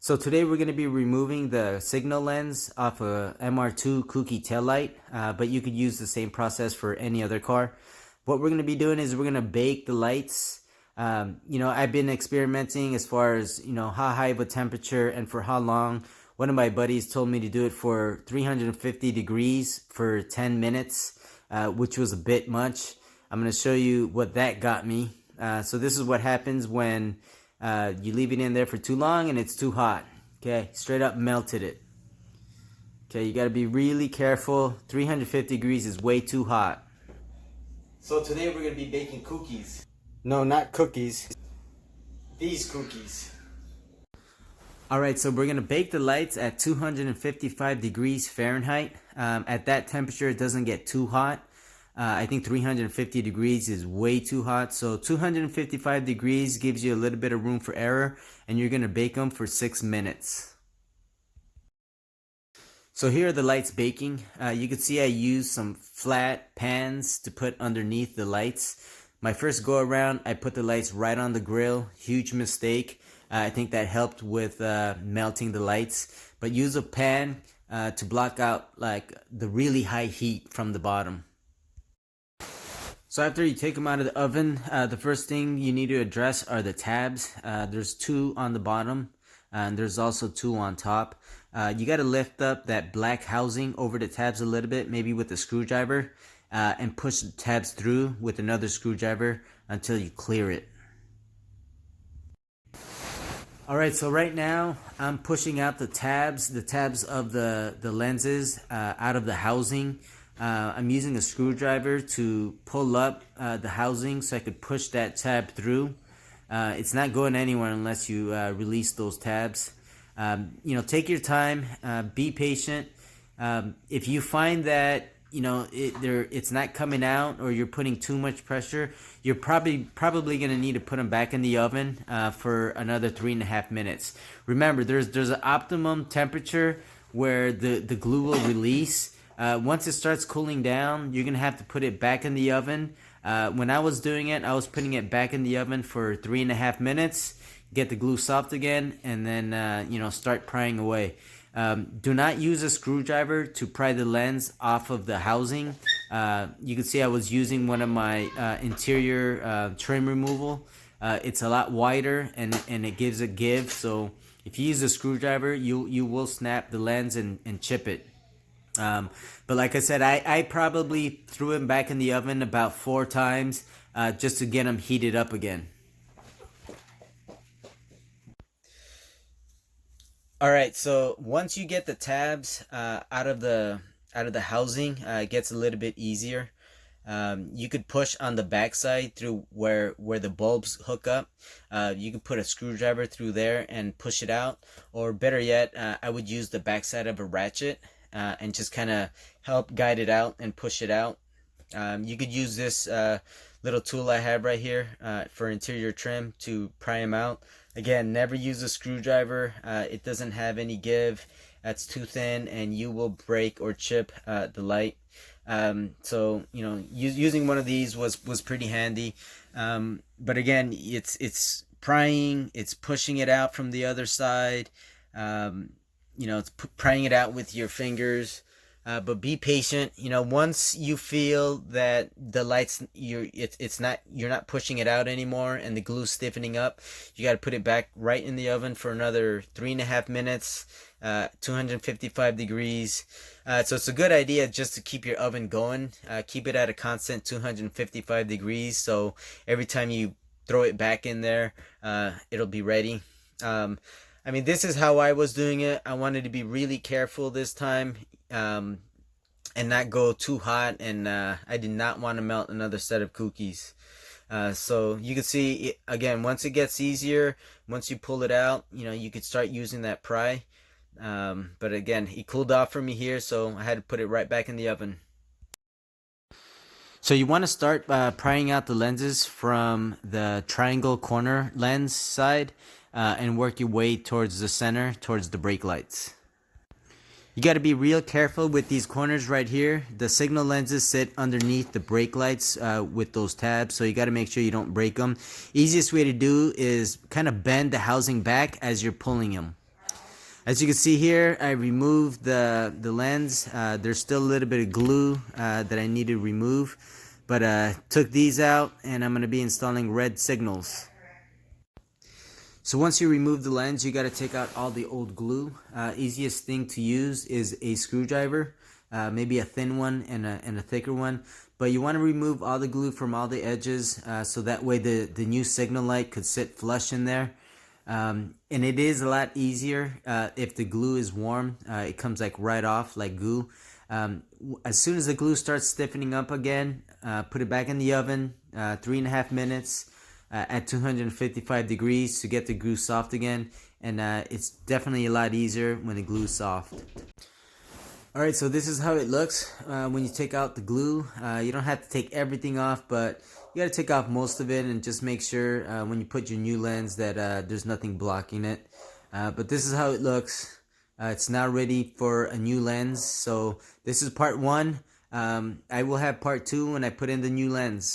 So today we're going to be removing the signal lens off a MR2 Kouki taillight, but you could use the same process for any other car. What we're going to be doing is we're going to bake the lights. I've been experimenting as far as, how high of a temperature and for how long. One of my buddies told me to do it for 350 degrees for 10 minutes, which was a bit much. I'm going to show you what that got me. So this is what happens when you leave it in there for too long and it's too hot. Okay, straight up melted it. Okay, you got to be really careful. 350 degrees is way too hot. So today we're going to be baking cookies. No, not cookies. These cookies. Alright, so we're going to bake the lights at 255 degrees Fahrenheit. At that temperature, it doesn't get too hot. I think 350 degrees is way too hot. So 255 degrees gives you a little bit of room for error, and you're going to bake them for 6 minutes. So here are the lights baking. You can see I used some flat pans to put underneath the lights. My first go around, I put the lights right on the grill. Huge mistake. I think that helped with melting the lights. But use a pan to block out like the really high heat from the bottom. So after you take them out of the oven, the first thing you need to address are the tabs. There's 2 on the bottom, and there's also 2 on top. You got to lift up that black housing over the tabs a little bit, maybe with a screwdriver, and push the tabs through with another screwdriver until you clear it. Alright, so right now I'm pushing out the tabs of the lenses out of the housing. I'm using a screwdriver to pull up the housing so I could push that tab through. It's not going anywhere unless you release those tabs. Take your time, be patient. If you find that it's not coming out or you're putting too much pressure, you're probably going to need to put them back in the oven for another 3.5 minutes. Remember, there's an optimum temperature where the glue will release. Once it starts cooling down, you're going to have to put it back in the oven. When I was doing it, I was putting it back in the oven for 3.5 minutes, get the glue soft again, and then, start prying away. Do not use a screwdriver to pry the lens off of the housing. You can see I was using one of my interior trim removal. It's a lot wider and it gives a give. So if you use a screwdriver, you will snap the lens and chip it. But like I said, I probably threw him back in the oven about 4 times just to get him heated up again. Alright, so once you get the tabs out of the housing, it gets a little bit easier. You could push on the backside through where the bulbs hook up. You could put a screwdriver through there and push it out, or better yet, I would use the backside of a ratchet and just kind of help guide it out and push it out. You could use this little tool I have right here for interior trim to pry them out. Again, never use a screwdriver. It doesn't have any give. That's too thin and you will break or chip the light. So using one of these was pretty handy. But again, it's prying, it's pushing it out from the other side. It's prying it out with your fingers. But be patient. Once you feel that the lights, you're not pushing it out anymore and the glue's stiffening up, you got to put it back right in the oven for another 3.5 minutes, 255 degrees. So it's a good idea just to keep your oven going. Keep it at a constant 255 degrees. So every time you throw it back in there, it'll be ready. This is how I was doing it. I wanted to be really careful this time. And not go too hot, and I did not want to melt another set of cookies. So you can see again, once it gets easier, once you pull it out, you could start using that pry. But again, it cooled off for me here, so I had to put it right back in the oven. So you want to start prying out the lenses from the triangle corner lens side and work your way towards the center, towards the brake lights. You got to be real careful with these corners right here. The signal lenses sit underneath the brake lights with those tabs, so you got to make sure you don't break them. Easiest way to do is kind of bend the housing back as you're pulling them. As you can see here, I removed the lens. There's still a little bit of glue that I need to remove, but took these out, and I'm going to be installing red signals. So once you remove the lens, you got to take out all the old glue. Easiest thing to use is a screwdriver, maybe a thin one and a thicker one. But you want to remove all the glue from all the edges, so that way the new signal light could sit flush in there. And it is a lot easier if the glue is warm. It comes like right off like glue. As soon as the glue starts stiffening up again, put it back in the oven, 3.5 minutes at 255 degrees to get the glue soft again. And it's definitely a lot easier when the glue is soft. Alright, so this is how it looks when you take out the glue. You don't have to take everything off, but you gotta take off most of it and just make sure when you put your new lens that there's nothing blocking it. But this is how it looks. It's now ready for a new lens. So this is part 1. I will have part 2 when I put in the new lens.